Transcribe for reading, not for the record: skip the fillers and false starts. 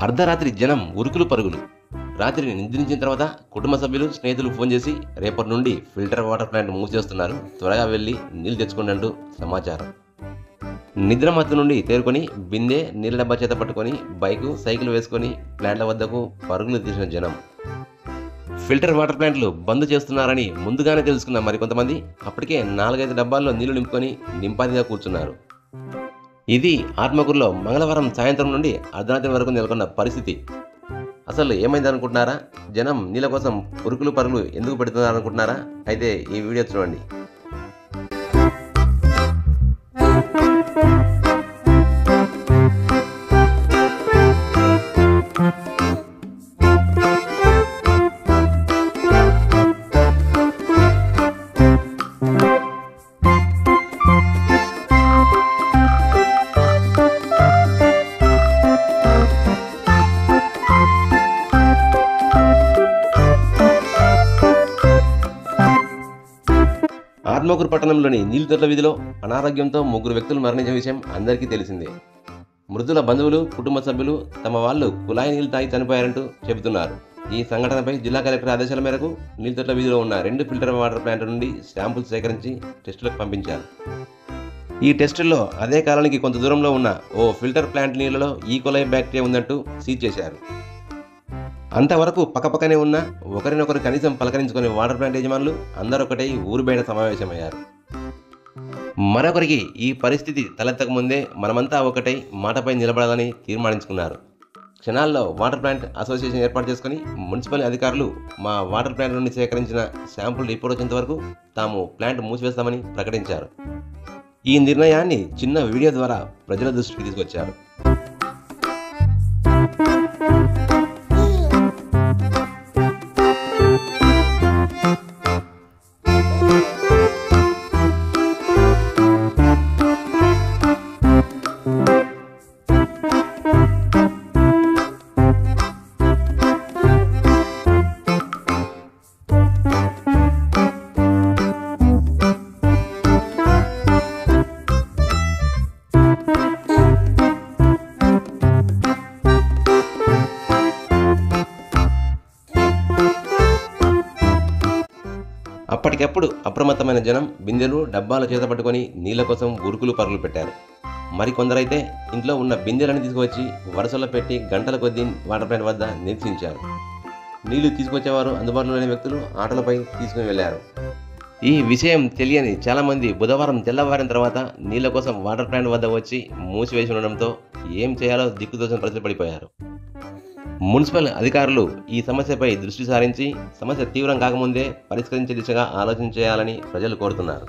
అర్ధరాత్రి జనం ఉరుకులు పరుగులు. రాత్రి నిద్రించిన తర్వాత కుటుంబ సభ్యులు స్నేహితులు ఫోన్ చేసి రేపటి నుండి ఫిల్టర్ వాటర్ ప్లాంట్ మూసేస్తున్నారు, త్వరగా వెళ్ళి నీళ్లు తెచ్చుకోండి అంటూ సమాచారం. నిద్ర మత్తు నుండి తేరుకొని బిందె నీళ్ళ డబ్బా చేత పట్టుకొని బైకు సైకిల్ వేసుకొని ప్లాంట్ల వద్దకు పరుగులు తీసిన జనం. ఫిల్టర్ వాటర్ ప్లాంట్లు బంద్ చేస్తున్నారని ముందుగానే తెలుసుకున్న మరికొంతమంది అప్పటికే 4-5 డబ్బాల్లో నీళ్లు నింపుకొని నింపాదిగా కూర్చున్నారు. ఇది ఆత్మకూరులో మంగళవారం సాయంత్రం నుండి అర్ధరాత్రి వరకు నెలకొన్న పరిస్థితి. అసలు ఏమైందనుకుంటున్నారా? జనం నీళ్ళ కోసం ఉరుకులు పరుగులు ఎందుకు పెడుతున్నారనుకుంటున్నారా? అయితే ఈ వీడియో చూడండి. ఆత్మకూరు పట్టణంలోని నీలితొట్ల వీధిలో అనారోగ్యంతో 3 వ్యక్తులు మరణించిన విషయం అందరికీ తెలిసిందే. మృతుల బంధువులు, కుటుంబ సభ్యులు తమ వాళ్ళు కుళాయి నీళ్లు తాగి చనిపోయారంటూ చెబుతున్నారు. ఈ సంఘటనపై జిల్లా కలెక్టర్ ఆదేశాల మేరకు నీలితొట్ల వీధిలో ఉన్న 2 ఫిల్టర్ వాటర్ ప్లాంట్ నుండి శాంపుల్స్ సేకరించి టెస్టులకు పంపించారు. ఈ టెస్టుల్లో అదే కాలానికి కొంత దూరంలో ఉన్న ఓ ఫిల్టర్ ప్లాంట్ నీళ్లలో ఈకోలై బ్యాక్టీరియా ఉందంటూ సీజ్ చేశారు. అంతవరకు పక్కపక్కనే ఉన్న ఒకరినొకరు కనీసం పలకరించుకునే వాటర్ ప్లాంట్ యజమానులు అందరొకటై ఊరు బయట సమావేశమయ్యారు. మరొకరికి ఈ పరిస్థితి తలెత్తక ముందే మనమంతా ఒకటై మాటపై నిలబడాలని తీర్మానించుకున్నారు. క్షణాల్లో వాటర్ ప్లాంట్ అసోసియేషన్ ఏర్పాటు చేసుకుని మున్సిపల్ అధికారులు మా వాటర్ ప్లాంట్ నుండి సేకరించిన శాంపుల్ రిపోర్ట్ వచ్చేంత వరకు తాము ప్లాంట్ మూసివేస్తామని ప్రకటించారు. ఈ నిర్ణయాన్ని చిన్న వీడియో ద్వారా ప్రజల దృష్టికి తీసుకొచ్చారు. అప్పటికప్పుడు అప్రమత్తమైన జనం బిందెలు, డబ్బాలు చేత పట్టుకొని నీళ్ల కోసం ఉరుకులు పరుగులు పెట్టారు. మరికొందరైతే ఇంట్లో ఉన్న బిందెలను తీసుకువచ్చి వరుసలో పెట్టి గంటల కొద్దీ వాటర్ ప్లాంట్ వద్ద నిరీక్షించారు. నీళ్లు తీసుకొచ్చేవారు అందుబాటులో లేని వ్యక్తులు ఆటోలపై తీసుకుని వెళ్లారు. ఈ విషయం తెలియని చాలామంది బుధవారం తెల్లవారిన తర్వాత నీళ్ల కోసం వాటర్ ప్లాంట్ వద్ద వచ్చి మూసివేసి ఉండడంతో ఏం చేయాలో దిక్కుదోచని పరిస్థితి పడిపోయారు. మున్సిపల్ అధికారులు ఈ సమస్యపై దృష్టి సారించి సమస్య తీవ్రం కాకముందే పరిష్కరించే దిశగా ఆలోచన చేయాలని ప్రజలు కోరుతున్నారు.